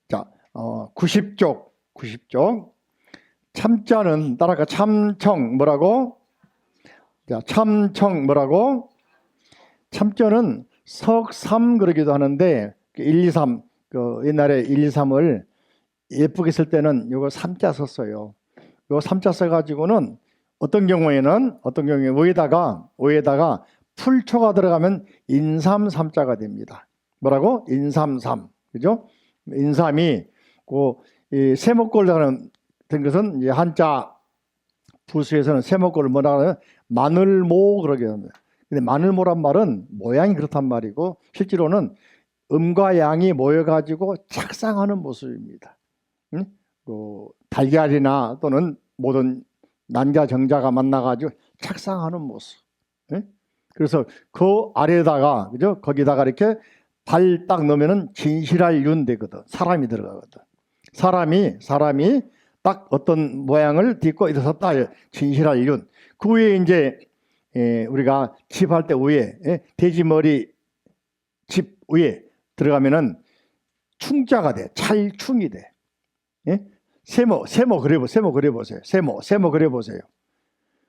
자, 90쪽. 참자는 따라가 참청 뭐라고? 자, 참청 뭐라고? 참자는 석삼 그러기도 하는데 1, 2, 3 옛날에 1, 2, 3을 예쁘게 쓸 때는 요거 삼자 썼어요. 요 삼자 써가지고는 어떤 경우에는 위에다가 풀초가 들어가면 인삼삼자가 됩니다. 뭐라고? 인삼삼. 그죠? 인삼이 이 세목골 된 것은 이제 한자 부수에서는 세목골을 뭐라 하냐면 마늘모 그러게 합니다. 근데 마늘모란 말은 모양이 그렇단 말이고 실제로는 음과 양이 모여가지고 착상하는 모습입니다. 응? 달걀이나 또는 모든 난자 정자가 만나가지고 착상하는 모습. 응? 그래서 그 아래에다가 그죠? 거기다가 이렇게 발 딱 넣으면은 진실할 윤 되거든. 사람이 들어가거든. 사람이 딱 어떤 모양을 딛고 일어섰다. 진실할 윤. 그 위에 이제 우리가 집할 때 위에 돼지머리 집 위에 들어가면은 충자가 돼. 찰충이 돼. 예? 세모 그려보세요. 세모 그려보세요.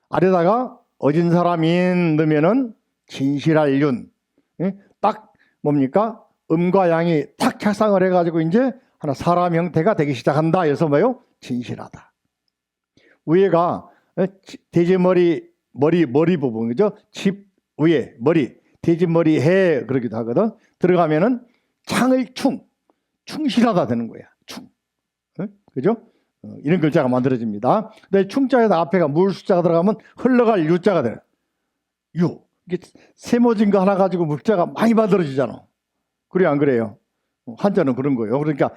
아래다가 어진 사람인 넣으면은 진실할 윤. 예? 딱 뭡니까? 음과 양이 탁 착상을 해가지고 이제 하나 사람 형태가 되기 시작한다. 그래서 뭐요? 진실하다. 위에가 돼지머리 머리 부분 그죠? 집 위에 머리 돼지머리 해 그러기도 하거든. 들어가면은 창을 충실하다 되는 거야. 그죠? 이런 글자가 만들어집니다. 근데 충자에다 앞에가 물 숫자가 들어가면 흘러갈 유자가 돼요. 유. 이게 세모진 거 하나 가지고 물자가 많이 만들어지잖아. 그래요, 안 그래요? 한자는 그런 거예요. 그러니까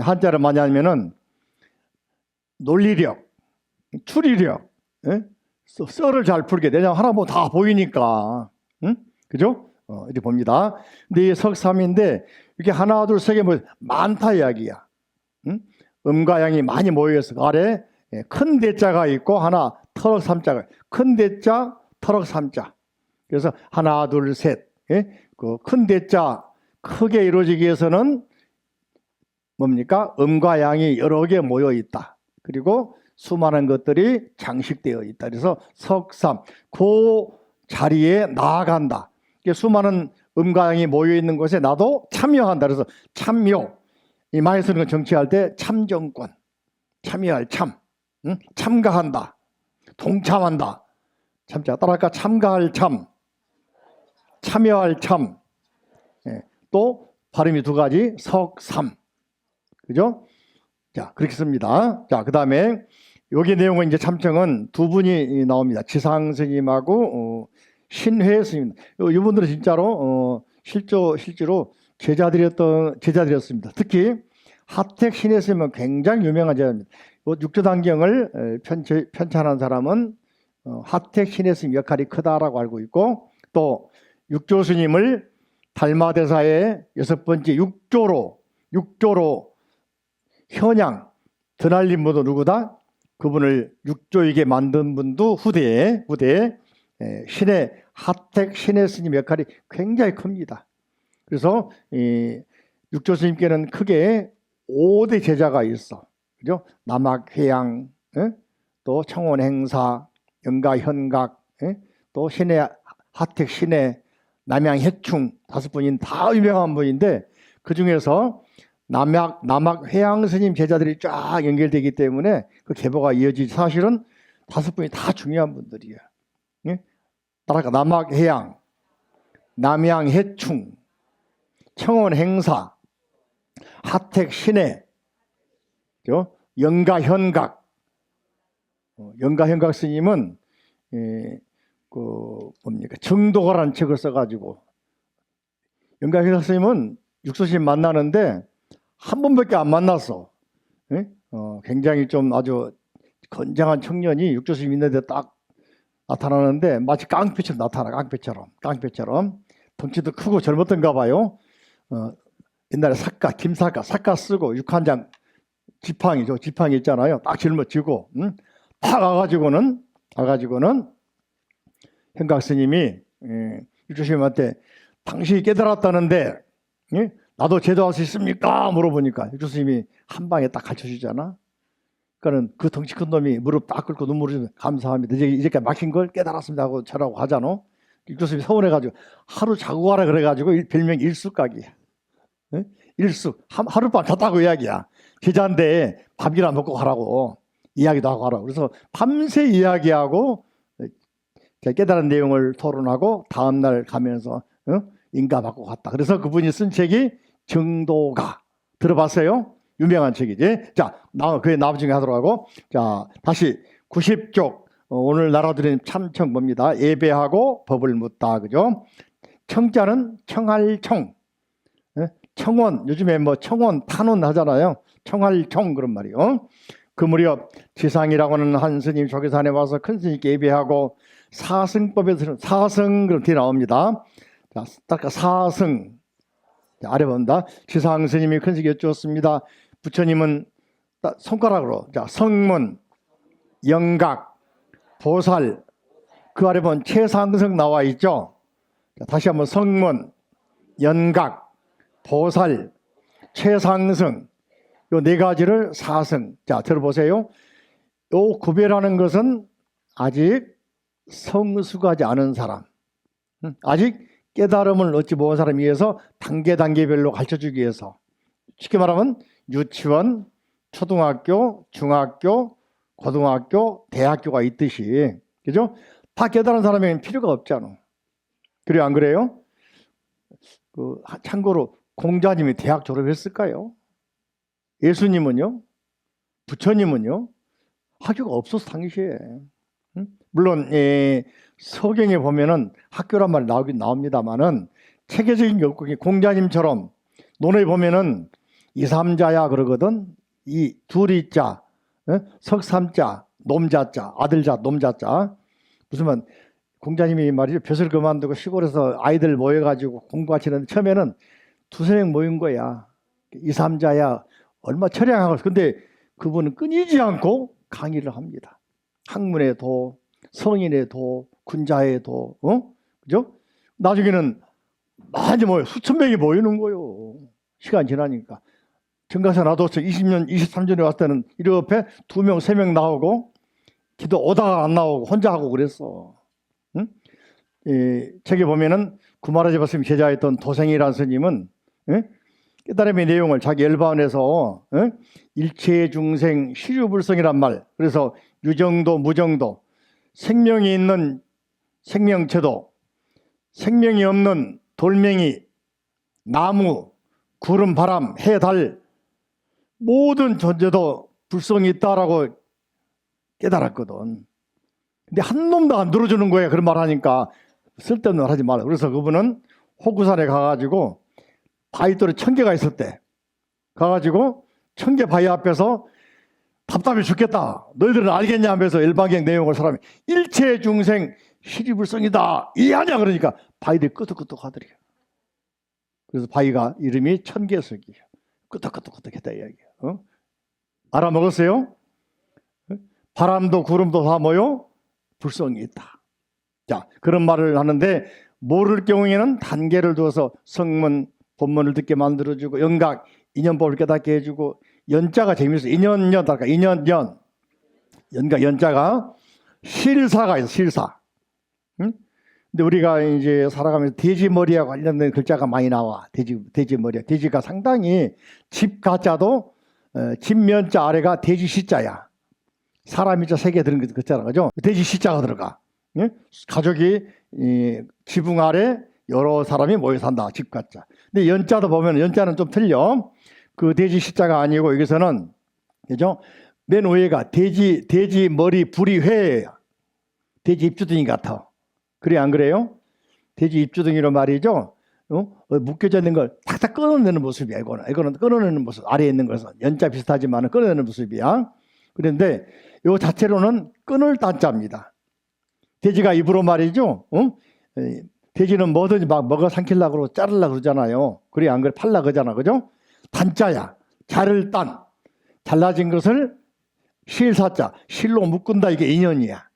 한자를 많이 하면은 논리력, 추리력, 썰을 잘 풀게. 내가 하나 뭐 다 보이니까, 응? 그죠? 이렇게 봅니다. 근데 이게 석삼인데 이게 하나, 둘, 세 개 뭐 많다 이야기야. 응? 음과 양이 많이 모여서 아래 큰 대자가 있고 하나 터럭 삼자가 큰 대자, 터럭 삼자. 그래서 하나, 둘, 셋. 그 큰 대자 크게 이루어지기 위해서는 뭡니까? 음과 양이 여러 개 모여 있다. 그리고 수많은 것들이 장식되어 있다. 그래서 석삼, 그 자리에 나아간다. 수많은 음과 양이 모여 있는 곳에 나도 참여한다. 그래서 참여. 이 많이 쓰는 건 정치할 때 참정권, 참여할 참, 응? 참가한다, 동참한다. 참자 따라할까? 참가할 참, 참여할 참. 또 발음이 두 가지, 석삼. 그죠? 자, 그렇게 씁니다. 자, 그 다음에 여기 내용은 이제 참청은 두 분이 나옵니다. 지상 스님하고 신회 스님. 이분들은 진짜로 실제로 제자들이었습니다. 특히 하택 신회 스님은 굉장히 유명한 제자입니다. 육조단경을 편찬한 사람은 하택 신회 스님 역할이 크다라고 알고 있고 또 육조 스님을 달마대사의 6번째 육조로 현양 드날린 분도 누구다? 그분을 육조에게 만든 분도 후대에 신의 하택 신의 스님 역할이 굉장히 큽니다. 그래서 육조 스님께는 크게 5대 제자가 있어. 그죠? 남학회양, 또 청원행사, 영가현각, 또 신의 하택 신의 남양해충 5분인 다 유명한 분인데 그 중에서 남학회양 스님 제자들이 쫙 연결되기 때문에 그 계보가 이어지지 사실은 5분이 다 중요한 분들이에요. 따라가 남학회양, 남양해충, 청원행사, 하택신해, 영가현각. 영가현각 스님은 정도가라는 책을 써가지고 영가현각 스님은 육소스님 만나는데 한 번밖에 안 만났어. 굉장히 좀 아주 건장한 청년이 육조스님 있는데 딱 나타나는데 마치 깡패처럼 나타나. 깡패처럼 덩치도 크고 젊었던가 봐요. 옛날에 김사카 쓰고 육한장 지팡이 있잖아요. 딱 짊어지고 딱 와가지고는 현각 스님이 육조스님한테 당신이 깨달았다는데 나도 제도할 수 있습니까? 물어보니까 교수님이 한 방에 딱 가르쳐주잖아. 그러니까는 그 덩치 큰 놈이 무릎 딱 꿇고 눈물을 흘리면서 감사합니다. 이제까지 막힌 걸 깨달았습니다 하고 저라고 하잖아. 교수님이 서운해가지고 하루 자고 가라 그래가지고 별명 일수각이야. 네? 일수. 하룻밤 잤다고 이야기야. 제자인데 밥이나 먹고 가라고 이야기도 하고 하라고. 그래서 밤새 이야기하고 깨달은 내용을 토론하고 다음날 가면서 인가받고 갔다. 그래서 그분이 쓴 책이 정도가. 들어봤어요? 유명한 책이지. 자, 그게 나중에 하도록 하고. 자, 다시 90쪽. 오늘 나라드린 참청 봅니다. 예배하고 법을 묻다. 그죠? 청자는 청할청. 청원. 요즘에 뭐 청원, 탄원 하잖아요. 청할청 그런 말이요. 그 무렵 지상이라고 하는 한 스님 조계산에 와서 큰 스님께 예배하고 사승법에서 사승 그렇게 나옵니다. 자, 딱 사승. 아래 본다. 지상 스님이 큰 스님께 여쭈었습니다. 부처님은 손가락으로 자, 성문, 영각, 보살 그 아래 보면 최상승 나와 있죠. 자, 다시 한번 성문, 연각, 보살, 최상승 요 네 가지를 사승. 자, 들어보세요. 요 구별하는 것은 아직 성숙하지 않은 사람, 아직 깨달음을 얻지 못한 사람에 의해서 단계별로 가르쳐주기 위해서 쉽게 말하면 유치원, 초등학교, 중학교, 고등학교, 대학교가 있듯이 그죠? 다 깨달은 사람에게는 필요가 없잖아. 그래요, 안 그래요? 참고로 공자님이 대학 졸업했을까요? 예수님은요? 부처님은요? 학교가 없어서 당시에. 물론 서경에 보면은 학교란 말이 나오긴 나옵니다만은 체계적인 교육이 공자님처럼 논에 보면은 이삼자야 그러거든. 이 둘이자, 석삼자, 놈자자, 아들자, 놈자자. 무슨 말 공자님이 말이죠. 벼슬 그만두고 시골에서 아이들 모여가지고 공부하시는데 처음에는 두세 명 모인 거야. 이삼자야 얼마 처량하고 근데 그분은 끊이지 않고 강의를 합니다. 학문의 도, 성인의 도, 군자의 도, 그죠? 나중에는 많이 모여 수천 명이 모이는 거요. 시간 지나니까. 정가사 놔뒀어. 20년, 23년에 왔을 때는 이리 옆에 2명, 3명 나오고 기도 오다가 안 나오고 혼자 하고 그랬어. 응? 책에 보면은 구마라지 스님 제자였던 도생이라는 스님은 깨달음의 내용을 자기 열반에서 일체 중생 시류불성이란 말. 그래서 유정도, 무정도, 생명이 있는 생명체도, 생명이 없는 돌멩이, 나무, 구름, 바람, 해, 달 모든 존재도 불성이 있다라고 깨달았거든. 근데 한 놈도 안 들어주는 거야. 그런 말 하니까 쓸데없는 말 하지 말라. 그래서 그분은 호구산에 가가지고 바위돌에 1000개가 있을 때 가가지고 1000개 바위 앞에서 답답해 죽겠다. 너희들은 알겠냐 하면서 일방적 내용을 사람이 일체 중생 시리불성이다. 이해하냐 그러니까 바위들이 끄덕끄덕 하더래요. 그래서 바위가 이름이 1000개석이에요. 끄덕끄덕 했다 이야기야. 알아먹었어요? 바람도 구름도 다 뭐요? 불성이 있다. 자, 그런 말을 하는데 모를 경우에는 단계를 두어서 성문, 본문을 듣게 만들어주고 영각, 인연법을 깨닫게 해주고 연자가 재미있어. 인연, 연각, 연자가 실사가 있어. 실사. 응? 근데 우리가 이제 살아가면서 돼지 머리와 관련된 글자가 많이 나와. 돼지 머리. 돼지가 상당히 집 가자도 집 면자 아래가 돼지 시자야. 사람이 자 3개 들은 글자라 그죠? 돼지 시자가 들어가. 예? 가족이 지붕 아래 여러 사람이 모여 산다. 집 가자. 근데 연자도 보면 연자는 좀 틀려. 그 돼지 시자가 아니고 여기서는 그죠? 맨 위에가 돼지 머리 불이 회예요. 돼지 입주둥이 같아. 그래 안 그래요? 돼지 입주둥이로 말이죠. 묶여져 있는 걸 탁탁 끊어내는 모습이야. 이거는 끊어내는 모습. 아래에 있는 것은 연자 비슷하지만 끊어내는 모습이야. 그런데 이 자체로는 끊을 단자입니다. 돼지가 입으로 말이죠. 돼지는 뭐든지 막 먹어 삼키려고 그러고 자르려고 그러잖아요. 그래 안 그래? 팔라 그러잖아. 그죠? 단자야. 자를 단. 잘라진 것을 실사자. 실로 묶은다. 이게 인연이야.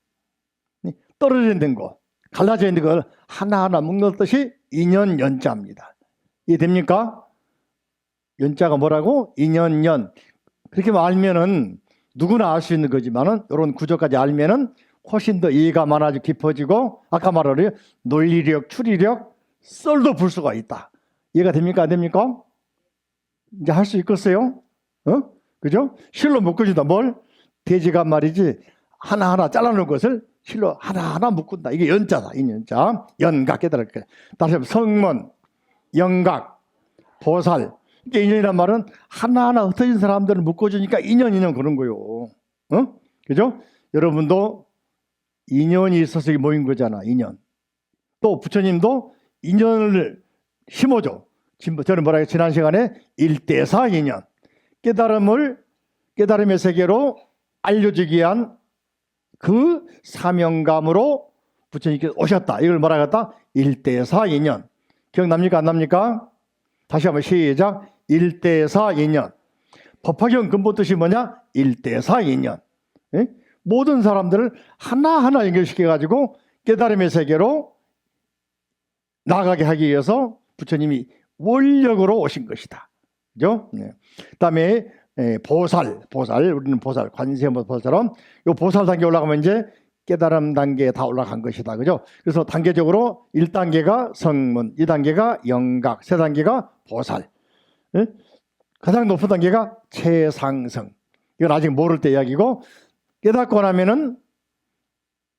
떨어지는 거. 갈라져 있는 걸 하나하나 묶는 뜻이 인연 연자입니다. 이해됩니까? 연자가 뭐라고? 인연연. 그렇게 알면은 누구나 알 수 있는 거지만은 이런 구조까지 알면은 훨씬 더 이해가 많아지고 깊어지고 아까 말한 논리력, 추리력, 썰도 풀 수가 있다. 이해가 됩니까? 안 됩니까? 이제 할 수 있겠어요? 그죠? 실로 묶어준다. 뭘? 돼지가 말이지 하나하나 잘라놓은 것을 실로 하나하나 묶은다. 이게 연자다. 인연자. 연각 깨달을 거야. 다시 한번 성문, 영각, 보살. 이게 인연이란 말은 하나하나 흩어진 사람들을 묶어주니까 인연 그런 거요. 그죠? 여러분도 인연이 있어서 모인 거잖아. 인연. 또 부처님도 인연을 심어줘. 저는 뭐라 해요? 지난 시간에 일대사 인연. 깨달음의 세계로 알려주기 위한 그 사명감으로 부처님께서 오셨다. 이걸 뭐라 했다? 일대사 인연. 기억납니까? 안 납니까? 다시 한번 시작. 일대사 인연. 법화경 근본 뜻이 뭐냐? 일대사 인연. 예? 모든 사람들을 하나하나 연결시켜가지고 깨달음의 세계로 나가게 하기 위해서 부처님이 원력으로 오신 것이다. 그죠? 네. 그 다음에 보살, 우리는 보살, 관세음보살처럼 이 보살 단계 올라가면 이제 깨달음 단계에 다 올라간 것이다. 그죠? 그래서 단계적으로 1단계가 성문, 2단계가 영각, 3단계가 보살. 예? 가장 높은 단계가 최상승. 이건 아직 모를 때 이야기고 깨닫고 나면은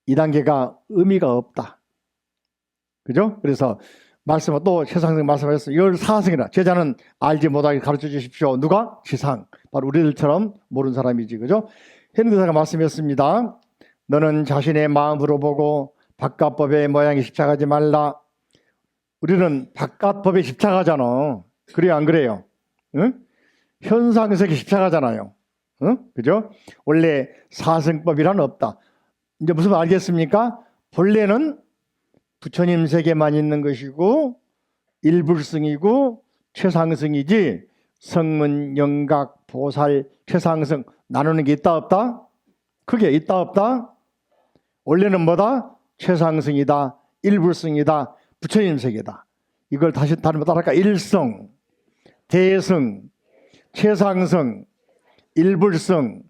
2단계가 의미가 없다. 그죠? 그래서 또 최상승 말씀하셨어요. 14승이라 제자는 알지 못하게 가르쳐 주십시오. 누가? 지상. 바로 우리들처럼 모르는 사람이지. 그죠? 현대사가 말씀했습니다. 너는 자신의 마음으로 보고 바깥법의 모양에 집착하지 말라. 우리는 바깥법에 집착하잖아. 그래요, 안 그래요? 응? 현상세계 집착하잖아요. 응? 그죠? 원래 사승법이란 없다. 이제 무슨 말 알겠습니까? 본래는 부처님 세계만 있는 것이고 일불승이고 최상승이지 성문, 영각, 보살, 최상승 나누는 게 있다 없다? 크게 있다 없다? 원래는 뭐다? 최상승이다, 일불승이다, 부처님 세계다. 이걸 다시 다른 거 따라할까? 일성, 대승, 최상승, 일불승,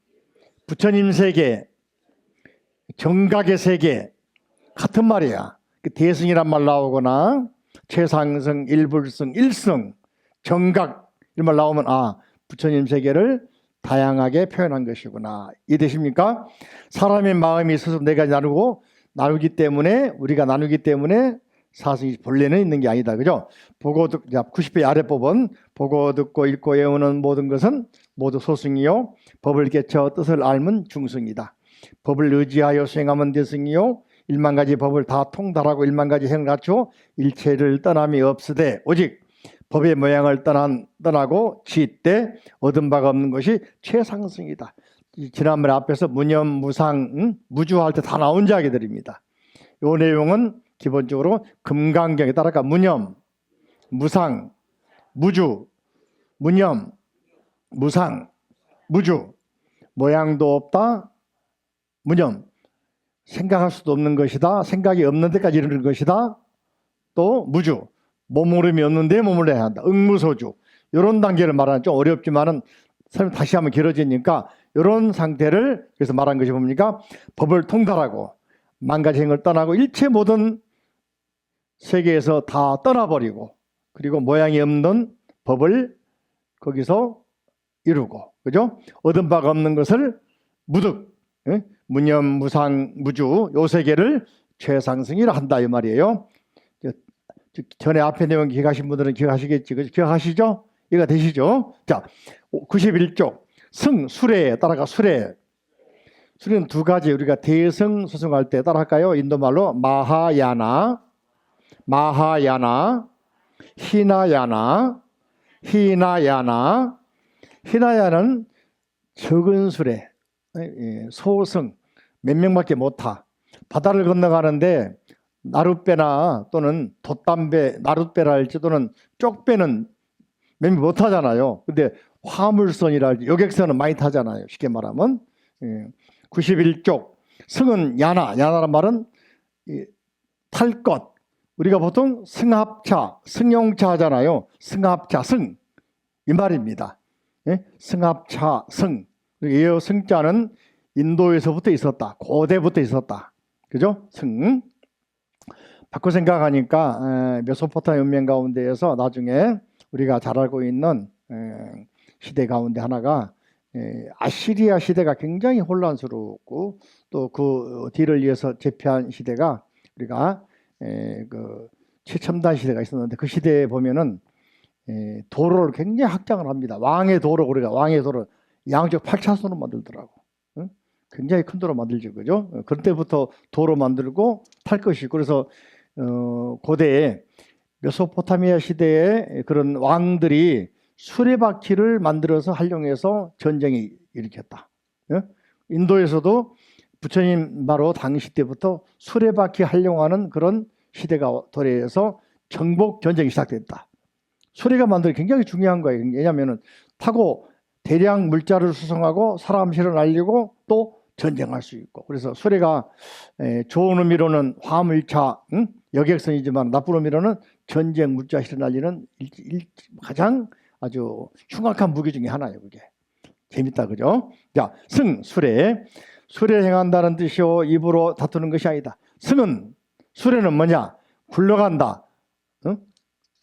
부처님 세계, 정각의 세계 같은 말이야. 대승이란 말 나오거나 최상승, 일불승, 일승, 정각 이런 말 나오면 부처님 세계를 다양하게 표현한 것이구나. 이해되십니까? 사람의 마음이 있어서 내가 나누기 때문에 우리가 나누기 때문에 사승이 본래는 있는 게 아니다. 그죠? 보고 듣 90회 아래법은 보고 듣고 읽고 외우는 모든 것은 모두 소승이요 법을 개쳐 뜻을 알면 중승이다. 법을 의지하여 수행하면 대승이요 1만 가지 법을 다 통달하고 1만 가지 행을 갖추어 일체를 떠남이 없으되 오직 법의 모양을 떠나고 지때 얻은 바가 없는 것이 최상승이다. 지난번에 앞에서 무념, 무상, 무주할 때 다 나온 이야기들입니다. 이 내용은 기본적으로 금강경에 따라가 무념, 무상, 무주, 무념, 무상, 무주, 모양도 없다, 무념, 생각할 수도 없는 것이다, 생각이 없는 데까지 이르는 것이다, 또 무주, 머무름이 없는데 머물러야 한다, 응무소주. 이런 단계를 말하는 좀 어렵지만은 설명 다시 한번 길어지니까 이런 상태를 그래서 말한 것이 뭡니까? 법을 통달하고 만 가지 행을 떠나고 일체 모든 세계에서 다 떠나버리고 그리고 모양이 없는 법을 거기서 이루고, 그죠? 얻은 바가 없는 것을 무득, 무념, 무상, 무주 요 세계를 최상승이라 한다 이 말이에요. 전에 앞에 내용 기억하신 분들은 기억하시겠지. 기억하시죠? 이해가 되시죠? 자, 91쪽 승, 수레에 따라가 수레. 수레는 두 가지. 우리가 대승 수승할 때 따라할까요? 인도말로 마하야나, 히나야나. 히나야는 적은 수레, 소승, 몇 명밖에 못 타. 바다를 건너가는데 나룻배나 또는 돛담배, 나룻배라 할지 또는 쪽배는 몇 명 못 타잖아요. 근데 화물선이라 할지 여객선은 많이 타잖아요. 쉽게 말하면. 91쪽 승은 야나란 말은 탈 것. 우리가 보통 승합차, 승용차 하잖아요. 승합차, 승. 이 말입니다. 예? 승합차 승. 이 승자는 인도에서부터 있었다. 고대부터 있었다. 그죠? 승. 바꿔 생각하니까 메소포타미아 문명 가운데에서 나중에 우리가 잘 알고 있는 시대 가운데 하나가 아시리아 시대가 굉장히 혼란스럽고 또 그 뒤를 이어서 제패한 시대가 우리가 그 최첨단 시대가 있었는데 그 시대에 보면은 도로를 굉장히 확장을 합니다. 왕의 도로, 우리가 왕의 도로 양쪽 8차선으로 만들더라고. 응? 굉장히 큰 도로 만들죠, 그죠? 그때부터 도로 만들고 탈 것이고, 그래서 고대에 메소포타미아 시대에 그런 왕들이 수레바퀴를 만들어서 활용해서 전쟁이 일으켰다. 예? 인도에서도 부처님 바로 당시 때부터 수레바퀴 활용하는 그런 시대가 도래해서 정복 전쟁이 시작됐다. 수레가 만들기 굉장히 중요한 거예요. 왜냐하면 타고 대량 물자를 수송하고 사람 실어 날리고 또 전쟁할 수 있고, 그래서 수레가 좋은 의미로는 화물차, 여객선이지만 나쁜 의미로는 전쟁 물자 실어 날리는 가장 아주 흉악한 무기 중에 하나예요. 그게 재밌다, 그죠? 자, 승, 수레. 수레 행한다는 뜻이요, 입으로 다투는 것이 아니다. 승은, 수레는 뭐냐? 굴러간다,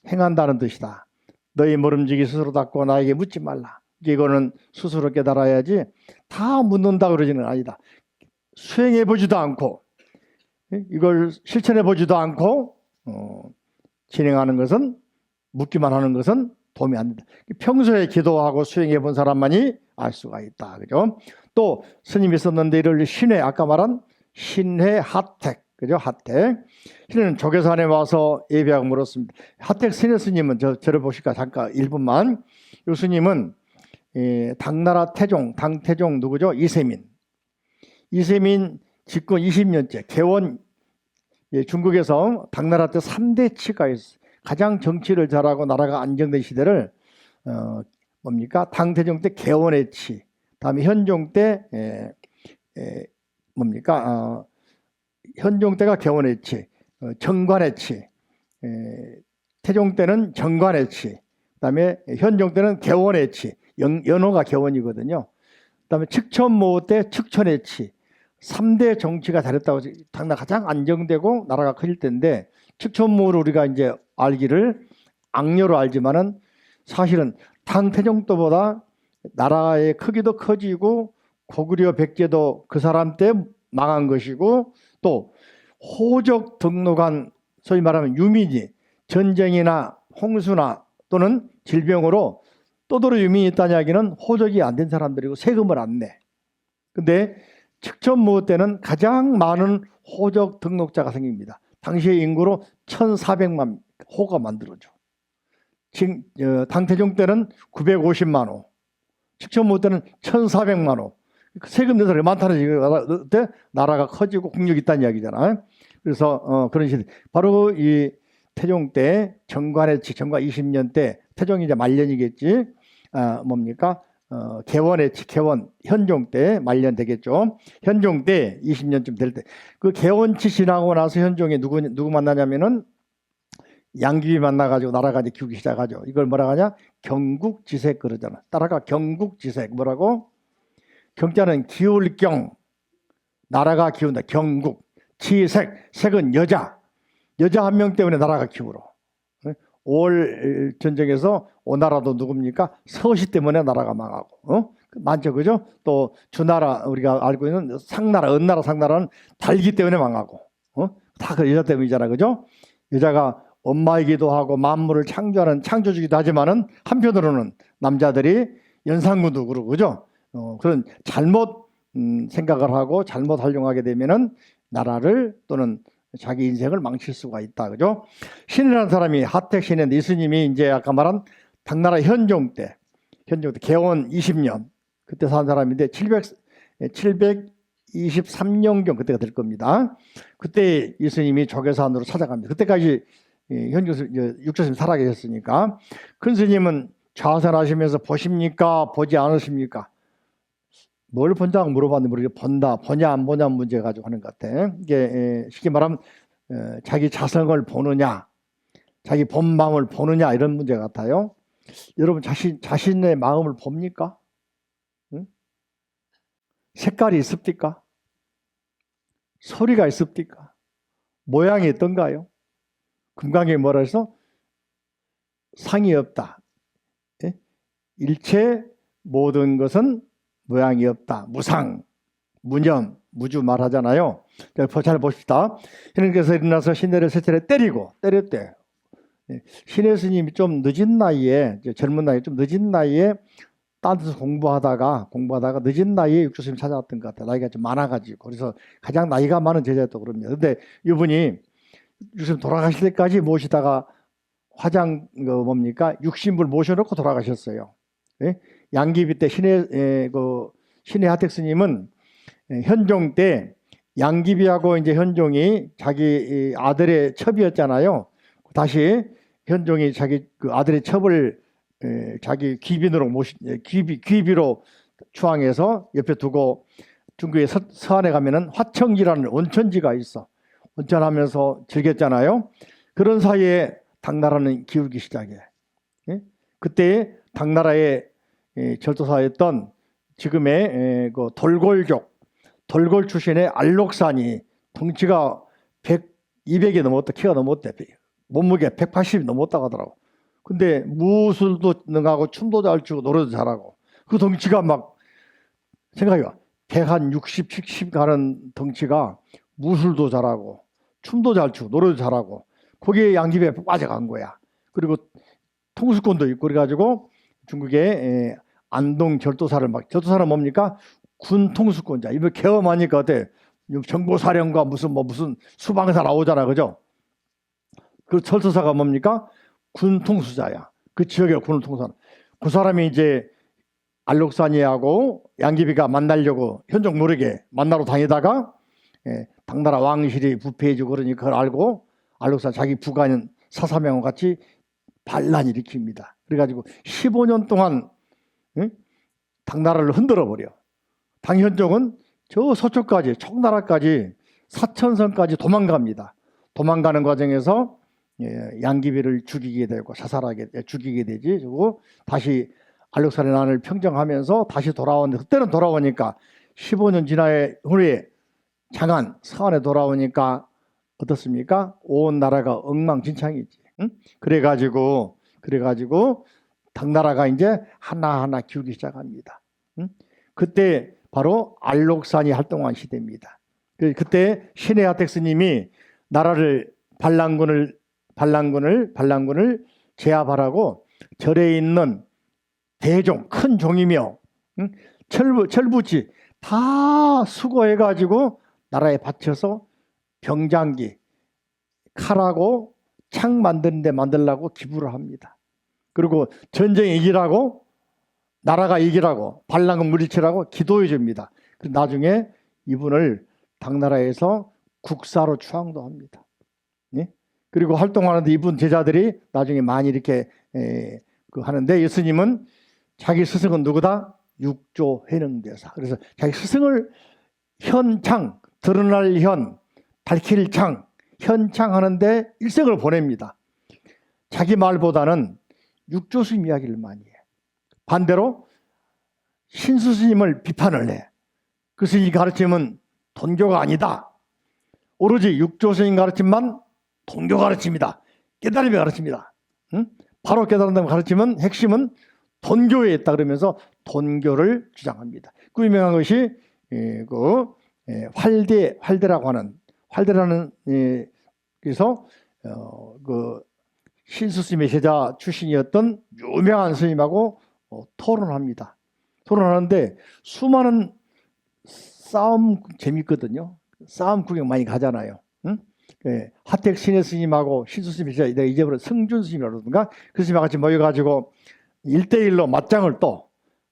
행한다는 뜻이다. 너희 모름지기 스스로 닦고 나에게 묻지 말라. 이거는 스스로 깨달아야지 다 묻는다 그러지는 아니다. 수행해 보지도 않고 이걸 실천해 보지도 않고 진행하는 것은, 묻기만 하는 것은 도움이 안 된다. 평소에 기도하고 수행해 본 사람만이 알 수가 있다, 그죠? 또 스님이 썼는데 이를 신회, 아까 말한 신회 하택, 그죠? 하택. 신회는 조계산에 와서 예배하고 물었습니다. 하택 신회 스님은 저를 보실까? 잠깐 1분만. 이 스님은 당나라 태종, 당태종 누구죠? 이세민. 이세민 집권 20년째, 개원, 중국에서 당나라 때 3대 치가 있어요. 가장 정치를 잘하고 나라가 안정된 시대를 뭡니까? 당태종 때 개원의 치, 다음에 현종 때 뭡니까? 현종 때가 개원의 치, 정관의 치, 태종 때는 정관의 치, 그다음에 현종 때는 개원의 치, 연호가 개원이거든요. 그다음에 측천모 때 측천의 치. 3대 정치가 잘했다고, 당나라 가장 안정되고 나라가 커질 때인데, 측천모를 우리가 이제 알기를 악녀로 알지만은 사실은 당태종 때보다 나라의 크기도 커지고 고구려 백제도 그 사람 때 망한 것이고, 또 호적 등록한 소위 말하면 유민이 전쟁이나 홍수나 또는 질병으로 또도로 유민이 있다는 이야기는 호적이 안 된 사람들이고 세금을 안 내. 근데 측천모 때는 가장 많은 호적 등록자가 생깁니다. 당시의 인구로 1,400만 호가 만들어져. 지금 당태종 때는 950만 호, 측천모 때는 1,400만 호. 세금 내는 사람이 많다는 얘기가 때 나라가 커지고 국력이 있다는 이야기잖아요. 그래서 그런 시대. 바로 이 태종 때 정관의 치, 정관 20년 때, 태종이 이제 말년이겠지. 뭡니까? 개원의 치, 개원, 현종 때 말년 되겠죠. 현종 때 20년쯤 될 때, 그 개원치 지나고 나서 현종이 누구 만나냐면은 양귀비 만나가지고 나라가 이제 기우기 시작하죠. 이걸 뭐라 하냐? 경국지색 그러잖아. 따라가 경국지색. 뭐라고? 경자는 기울 경, 나라가 기운다. 경국, 지색, 색은 여자 한 명 때문에 나라가 기울어. 5월 전쟁에서 오나라도 누굽니까? 서시 때문에 나라가 망하고, 많죠, 그죠? 또 주나라, 우리가 알고 있는 상나라, 은나라, 상나라는 달기 때문에 망하고, 다 그 여자 때문이잖아, 그죠? 여자가 엄마이기도 하고 만물을 창조하는 창조주기도 하지만은 한편으로는 남자들이 연산군도 그러고, 그죠? 그런 잘못 생각을 하고 잘못 활용하게 되면은 나라를 또는 자기 인생을 망칠 수가 있다, 그죠? 신이라는 사람이 하택 신인데, 이 스님이 이제 아까 말한 당나라 현종 때 개원 20년 그때 산 사람인데 723년경 그때가 될 겁니다. 그때 이 스님이 조계산으로 찾아갑니다. 그때까지 육조스님 살아계셨으니까. 큰 스님은 좌선하시면서 보십니까? 보지 않으십니까? 뭘 본다고 물어봤는데 모르겠어요. 본다, 보냐 안 보냐 문제 가지고 하는 것 같아. 이게 쉽게 말하면 자기 자성을 보느냐, 자기 본마음을 보느냐, 이런 문제 같아요. 여러분 자신의 마음을 봅니까? 응? 색깔이 있습니까? 소리가 있습니까? 모양이 어떤가요? 금강에 뭐라 해서 상이 없다. 예? 일체 모든 것은 모양이 없다. 무상, 무념, 무주 말하잖아요. 잘 봅시다. 하나님께서 일어나서 시내를 세 차례 때렸대. 신의 스님이 좀 늦은 나이에, 젊은 나이에 좀 늦은 나이에 딴 데서 공부하다가 늦은 나이에 육조 스님 찾아왔던 것 같아요. 나이가 좀 많아가지고. 그래서 가장 나이가 많은 제자였다고 그럽니다. 근데 이분이 육조 스님 돌아가실 때까지 모시다가 화장 뭡니까? 육신불 모셔놓고 돌아가셨어요. 예? 양귀비 때 신의 하택 스님은 현종 때 양귀비하고 이제 현종이 자기 아들의 첩이었잖아요. 다시 현종이 자기 그 아들의 첩을 자기 귀빈으로 귀비로 추앙해서 옆에 두고 중국의 서안에 가면은 화청지라는 온천지가 있어. 온천하면서 즐겼잖아요. 그런 사이에 당나라는 기울기 시작해. 예? 그때 당나라의 절도사였던 지금의 그 돌골 출신의 알록산이 덩치가 200이 넘었다, 키가 넘었대. 몸무게 180이 넘었다고 하더라고. 근데 무술도 능하고 춤도 잘 추고 노래도 잘하고 그 덩치가 막 생각해봐. 160, 70 가는 덩치가 무술도 잘하고 춤도 잘 추고 노래도 잘하고 거기에 양귀비에 빠져간 거야. 그리고 통수권도 있고 그래가지고 중국의 안동 절도사를 절도사는 뭡니까? 군 통수권자. 이거 개엄하니까 어때? 정보사령과 무슨 수방사 나오잖아, 그죠? 그 절도사가 뭡니까? 군 통수자야. 그 지역의 군을 통수하는. 그 사람이 이제 알록산이하고 양귀비가 만나려고 현종 모르게 만나러 다니다가 당나라 왕실이 부패해지고 그러니 그걸 알고 알록산 자기 부가인 사사명과 같이 반란 일으킵니다. 그래가지고 15년 동안 당나라를 흔들어 버려. 당현종은 저 서초까지 청나라까지 사천성까지 도망갑니다. 도망가는 과정에서 양귀비를 죽이게 되고 죽이게 되지. 그리고 다시 알록산의 난을 평정하면서 다시 돌아오는데 그때는 돌아오니까 15년 지난 후에 장안 서안에 돌아오니까 어떻습니까? 온 나라가 엉망진창이지. 응? 그래가지고 당나라가 이제 하나하나 기울기 시작합니다. 응? 그때 바로 알록산이 활동한 시대입니다. 그때 신의 하택 스님이 나라를 반란군을 제압하라고 절에 있는 대종, 큰 종이며 철부지 다 수거해가지고 나라에 바쳐서 병장기, 칼하고 창 만들려고 기부를 합니다. 그리고 전쟁에 이기라고 나라가 이기라고 반란군 물리치라고 기도해 줍니다. 나중에 이분을 당나라에서 국사로 추앙도 합니다. 예? 그리고 활동하는데 이분 제자들이 나중에 많이 이렇게 하는데 예수님은 자기 스승은 누구다? 육조 회능대사. 그래서 자기 스승을 현창, 드러날 현, 밝힐 창, 현창하는데 일생을 보냅니다. 자기 말보다는 육조 스님 이야기를 많이 해. 반대로 신수 스님을 비판을 해. 그 스님이 가르침은 돈교가 아니다. 오로지 육조 스님 가르침만 돈교 가르침이다. 깨달음의 가르침이다. 응? 바로 깨달은다는 가르침은 핵심은 돈교에 있다 그러면서 돈교를 주장합니다. 그 유명한 것이 활대라고 하는 활대라는 그래서 그 신수 스님의 제자 출신이었던 유명한 스님하고 토론합니다. 토론하는데 수많은 싸움 재밌거든요. 싸움 구경 많이 가잖아요. 응? 하택 신의 스님하고 신수 스님이 내가 잊어버린 승준 스님이라든가 그 스님과 같이 모여가지고 1대1로 맞짱을 또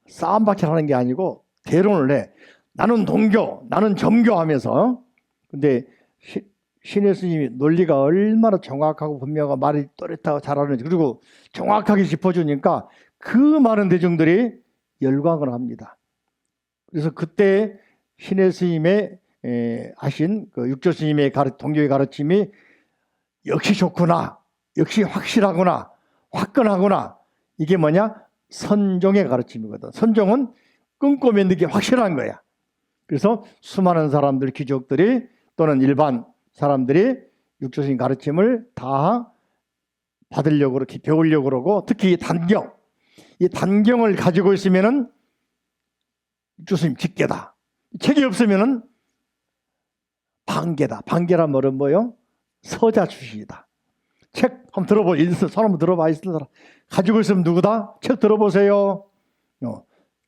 싸움밖에 하는 게 아니고 대론을 해. 나는 동교, 나는 점교 하면서. 근데 신의 스님이 논리가 얼마나 정확하고 분명하고 말이 또렷하고 잘하는지 그리고 정확하게 짚어주니까 그 많은 대중들이 열광을 합니다. 그래서 그때 신의 스님의 하신 그 육조 스님의 동교의 가르침이 역시 좋구나, 역시 확실하구나, 화끈하구나 이게 뭐냐? 선종의 가르침이거든. 선종은 끊고 믿는 게 확실한 거야. 그래서 수많은 사람들, 귀족들이 또는 일반 사람들이 육조적인 가르침을 다 받으려고 그렇게 배우려고 그러고, 특히 단경, 이 단경을 가지고 있으면은 육조스님 직계다. 책이 없으면은 반계다. 반계란 말은 뭐요? 서자 출신이다. 책 한번 들어보세요. 손 한번 들어봐. 있는 사람 가지고 있으면 누구다? 책 들어보세요.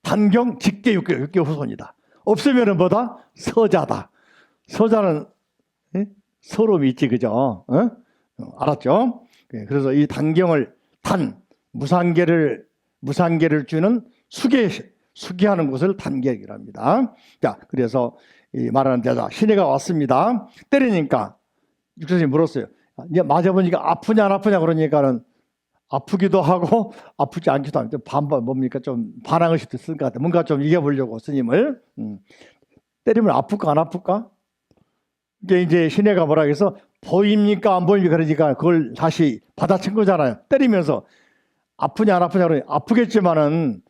단경 직계 육계 후손이다. 없으면은 뭐다? 서자다. 서자는 서름이 있지, 그죠? 알았죠? 그래서 이 단경을 무상계를 주는 수계하는 것을 단계이라고 합니다. 자, 그래서 이 말하는 대자 시내가 왔습니다. 때리니까 육조선생님이 물었어요. 이제 맞아보니까 아프냐 안 아프냐 그러니까는 아프기도 하고 아프지 않기도 합니다. 반반 뭡니까? 좀 반항의식 쓸 것 같아요. 뭔가 좀 이겨보려고 스님을. 때리면 아플까 안 아플까? 이제 시내가 뭐라 해서 보입니까 안 보입니까 그러니까 그걸 다시 받아친 거잖아요. 때리면서 아프냐 안 아프냐 그러니 아프겠지만은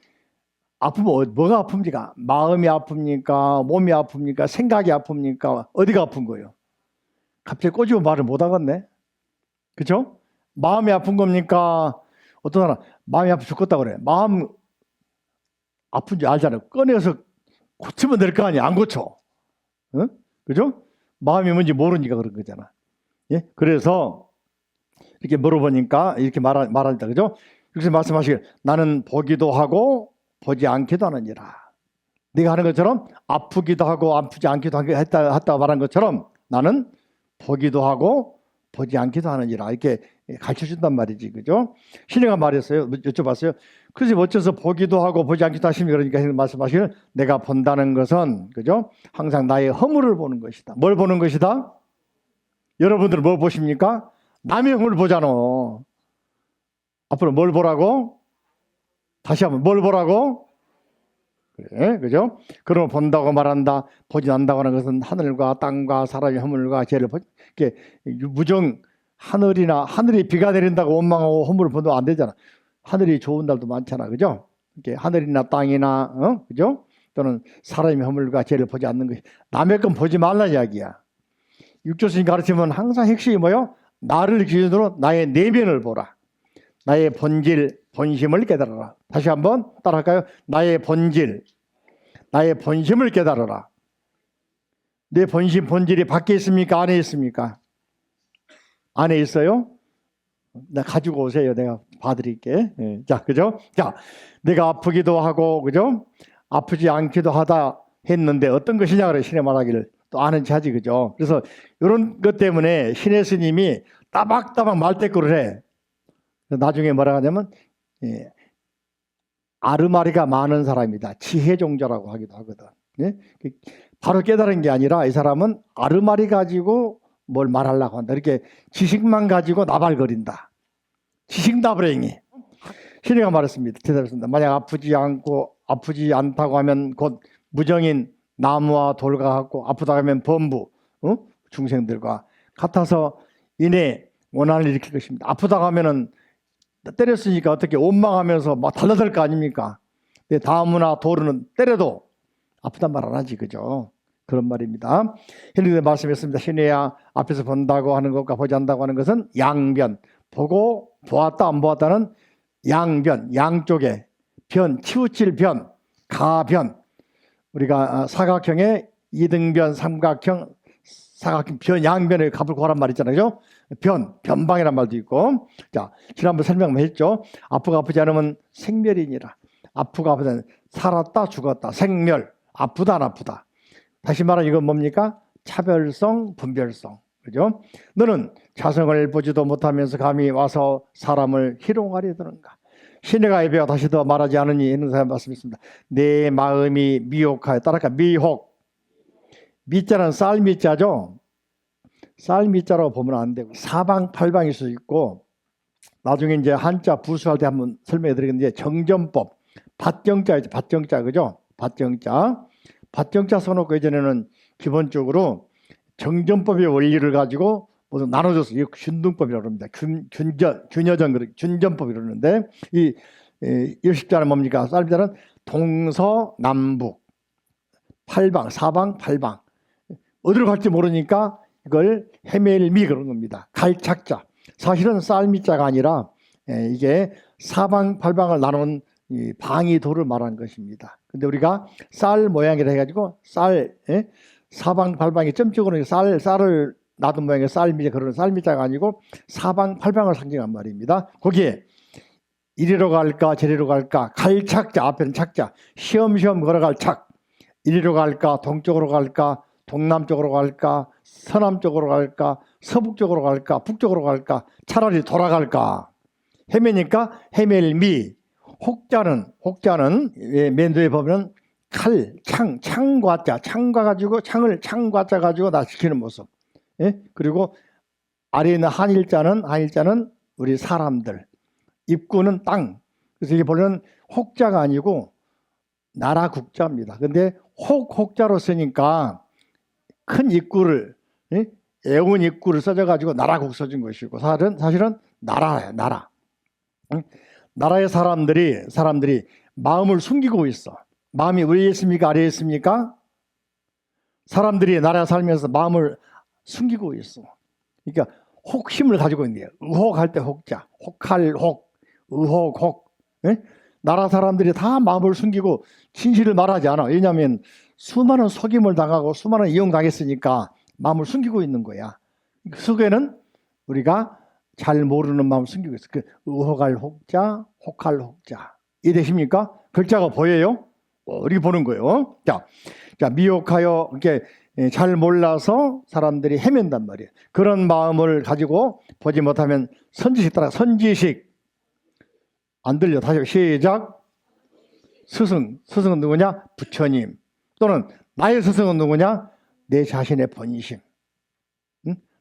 아프면 뭐가 아픕니까? 마음이 아픕니까? 몸이 아픕니까? 생각이 아픕니까? 어디가 아픈 거예요? 갑자기 꼬집어 말을 못 하겠네. 그죠? 마음이 아픈 겁니까? 어떤 사람 마음이 아파 죽겠다 그래. 마음 아픈지 알잖아요. 꺼내서 고치면 될 거 아니야. 안 고쳐. 응? 그죠? 마음이 뭔지 모르니까 그런 거잖아. 예? 그래서 이렇게 물어보니까 이렇게 말한다. 그죠? 여기서 말씀하시길 나는 보기도 하고 보지 않기도 하느니라. 네가 하는 것처럼 아프기도 하고 아프지 않기도 했다 말한 것처럼 나는 보기도 하고 보지 않기도 하느니라. 이렇게 가르쳐준단 말이지. 그죠? 신뢰가 말했어요. 여쭤봤어요. 그래서 어째서 보기도 하고 보지 않기도 하시니 그러니까 말씀하시길 내가 본다는 것은 그죠? 항상 나의 허물을 보는 것이다. 뭘 보는 것이다? 여러분들은 뭘 보십니까? 남의 허물을 보잖아. 앞으로 뭘 보라고? 다시 한번 뭘 보라고? 그래, 그죠? 그러면 본다고 말한다. 보지 않는다고 하는 것은 하늘과 땅과 사람의 허물과 죄를 이렇게 무정 하늘이 비가 내린다고 원망하고 허물을 본다고 안 되잖아. 하늘이 좋은 날도 많잖아, 그죠? 이렇게 하늘이나 땅이나 그죠? 또는 사람의 허물과 죄를 보지 않는 것이 남의 건 보지 말라 이야기야. 육조스님 가르치면 항상 핵심이 뭐요? 나를 기준으로 나의 내면을 보라. 나의 본질, 본심을 깨달아라. 다시 한번 따라할까요? 나의 본질, 나의 본심을 깨달아라. 내 본심, 본질이 밖에 있습니까? 안에 있습니까? 안에 있어요? 나 가지고 오세요. 내가 봐드릴게. 예. 자, 그죠? 자, 내가 아프기도 하고, 그죠? 아프지 않기도 하다 했는데 어떤 것이냐 그래 신의 말하기를 또 아는 체하지, 그죠? 그래서 이런 것 때문에 신의 스님이 따박따박 말대꾸를 해. 나중에 뭐라 하냐면 아르마리가 많은 사람이다. 지혜종자라고 하기도 하거든. 예? 바로 깨달은 게 아니라 이 사람은 아르마리 가지고 뭘 말하려고 한다. 이렇게 지식만 가지고 나발거린다. 지식나발행이. 신의가 말했습니다. 대답했습니다. 만약 아프지 않다고 하면 곧 무정인 나무와 돌과 같고 아프다고 하면 범부 중생들과 같아서 이내 원한을 일으킬 것입니다. 아프다고 하면은 때렸으니까 어떻게 원망하면서 막 달라들 거 아닙니까? 근데 나무나 돌은 때려도 아프단 말 안 하지, 그죠? 그런 말입니다. 힐리드 말씀했습니다. 신의야 앞에서 본다고 하는 것과 보지 않는다고 하는 것은 양변. 보고 보았다 안 보았다는 양변, 양쪽에 변, 치우칠 변, 가변. 우리가 사각형의 이등변, 삼각형, 사각형, 변, 양변의 값을 구하란 말 있잖아요. 변방이란 말도 있고. 자, 지난번 설명을 했죠. 아프고 아프지 않으면 생멸이니라. 아프고 아프지 않으면 살았다 죽었다. 생멸. 아프다 안 아프다. 다시 말하면 이건 뭡니까? 차별성, 분별성. 그죠? 너는 자성을 보지도 못하면서 감히 와서 사람을 희롱하려 드는가? 신의가 예배가 다시 더 말하지 않으니 이런 사람 말씀있습니다. 내 마음이 미혹하여 따라까 미혹. 미자는 쌀미자죠. 쌀미자라고 보면 안 되고 사방팔방일 수 있고 나중에 이제 한자 부수할 때 한번 설명해 드리겠는데 정전법 밭정자이죠. 밭정자 그죠? 밭정자 써놓고 예전에는 기본적으로 정전법의 원리를 가지고 모두 나눠줬어요. 균등법이라고 합니다. 균여전, 균전법이라고 그러는데 이 일십자는 뭡니까? 쌀입자는 동서남북, 팔방, 사방, 팔방. 어디로 갈지 모르니까 이걸 헤멜미 그런 겁니다. 갈착자. 사실은 쌀미자가 아니라 이게 사방, 팔방을 나눈 이 방위도를 말하는 것입니다. 근데 우리가 쌀 모양이라 해가지고 쌀, 사방, 팔방이 점적으로 쌀을 놔둔 모양의 쌀미자, 그런 쌀미자가 아니고 사방, 팔방을 상징한 말입니다. 거기에 이리로 갈까 저리로 갈까, 갈착자, 앞에는 착자, 시험시험 걸어갈 착. 이리로 갈까 동쪽으로 갈까 동남쪽으로 갈까 서남쪽으로 갈까 서북쪽으로 갈까 북쪽으로 갈까 차라리 돌아갈까. 헤매니까 헤멜미. 혹자는 맨도에 보면 칼, 창과자, 창과 가지고 창과자 가지고 나 지키는 모습. 그리고 아래에 있는 한일자는 우리 사람들, 입구는 땅. 그래서 이게 보면 혹자가 아니고 나라 국자입니다. 근데 혹자로 쓰니까 큰 입구를, 애운 입구를 써져가지고 나라국 써진 것이고, 사실은 나라예요, 나라. 나라의 사람들이 마음을 숨기고 있어. 마음이 위에 있습니까? 아래에 있습니까? 사람들이 나라에 살면서 마음을 숨기고 있어. 그러니까 혹심을 가지고 있네요. 의혹할 때 혹자, 혹할 혹, 의혹 혹. 나라 사람들이 다 마음을 숨기고 진실을 말하지 않아. 왜냐하면 수많은 속임을 당하고 수많은 이용당했으니까 마음을 숨기고 있는 거야. 그 속에는 우리가 잘 모르는 마음을 숨기고 있어. 그 의혹할 혹자, 혹할 혹자. 이해되십니까? 글자가 보여요? 이렇게 보는 거예요. 자, 미혹하여 이렇게 잘 몰라서 사람들이 헤맨단 말이에요. 그런 마음을 가지고 보지 못하면 선지식 따라 선지식. 안 들려. 다시 시작. 스승은 누구냐? 부처님. 또는 나의 스승은 누구냐? 내 자신의 본심.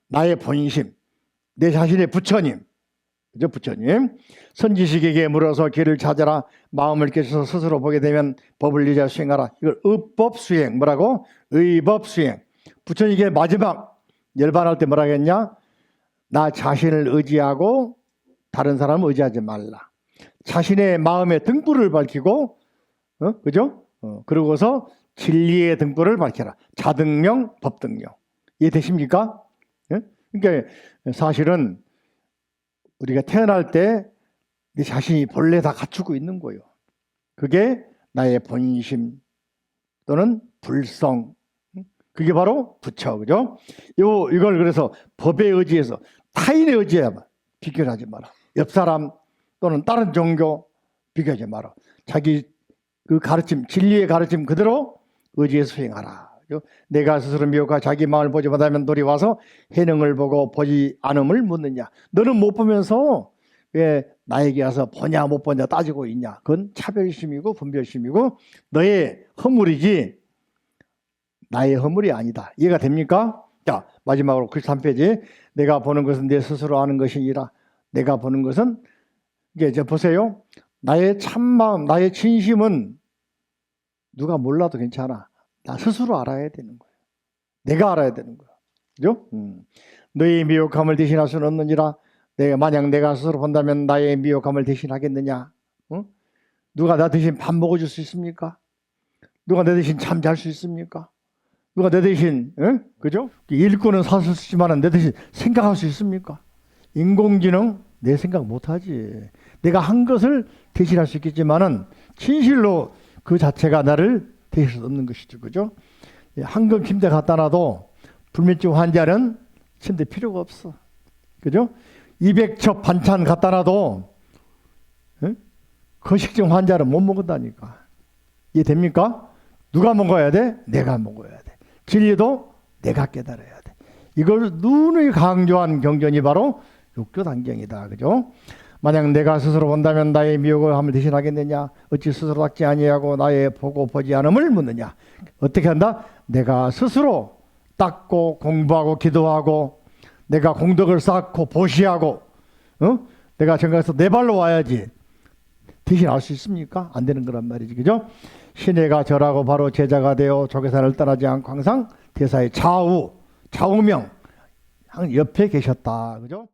나의 본심. 내 자신의 부처님. 그죠? 부처님. 선지식에게 물어서 길을 찾아라. 마음을 깨쳐서 스스로 보게 되면 법을 이제 수행하라. 이걸 의법수행. 뭐라고? 의법수행. 부처님에게 마지막 열반할 때 뭐라 했냐? 나 자신을 의지하고 다른 사람을 의지하지 말라. 자신의 마음의 등불을 밝히고, 그죠? 그러고서 진리의 등불을 밝혀라. 자등명, 법등명. 이해되십니까? 그러니까 사실은 우리가 태어날 때 내 자신이 본래 다 갖추고 있는 거예요. 그게 나의 본심 또는 불성. 그게 바로 부처, 그죠? 이걸 그래서 법에 의지해서 타인에 의지해 비교하지 마라. 옆 사람 또는 다른 종교 비교하지 마라. 자기 그 가르침, 진리의 가르침 그대로 의지해서 수행하라. 내가 스스로 미혹하 자기 마음을 보지 못하면 너리 와서 해능을 보고 보지 않음을 묻느냐. 너는 못 보면서 왜 나에게 와서 보냐 못 보냐 따지고 있냐. 그건 차별심이고 분별심이고 너의 허물이지 나의 허물이 아니다. 이해가 됩니까? 자, 마지막으로 93페이지. 내가 보는 것은 내 스스로 아는 것이니라. 내가 보는 것은 이제 보세요. 나의 참마음, 나의 진심은 누가 몰라도 괜찮아. 나 스스로 알아야 되는 거야. 내가 알아야 되는 거야. 그죠? 너의 미혹함을 대신할 수는 없느니라. 만약 내가 스스로 본다면 나의 미혹함을 대신하겠느냐? 누가 나 대신 밥 먹어줄 수 있습니까? 누가 내 대신 잠 잘 수 있습니까? 누가 내 대신, 그죠? 일꾼은 사실 쓰지만 내 대신 생각할 수 있습니까? 인공지능 내 생각 못하지. 내가 한 것을 대신할 수 있겠지만은 진실로 그 자체가 나를 대신할 수 없는 것이죠. 그죠? 황금 침대 갖다 놔도 불면증 환자는 침대 필요가 없어. 그죠? 200첩 반찬 갖다 놔도 거식증 환자는 못 먹는다니까. 이해됩니까? 누가 먹어야 돼? 내가 먹어야 돼. 진리도 내가 깨달아야 돼. 이걸 누누이 강조한 경전이 바로 육조단경이다. 그죠? 만약 내가 스스로 본다면 나의 미혹을 함을 대신하겠느냐? 어찌 스스로 닦지 아니하고 나의 보고 보지 않음을 묻느냐? 어떻게 한다? 내가 스스로 닦고 공부하고 기도하고 내가 공덕을 쌓고 보시하고 내가 정각에서 내 발로 와야지 대신할 수 있습니까? 안 되는 거란 말이지. 그죠? 신혜가 절하고 바로 제자가 되어 조계산을 떠나지 않고 항상 대사의 좌우명 옆에 계셨다. 그죠?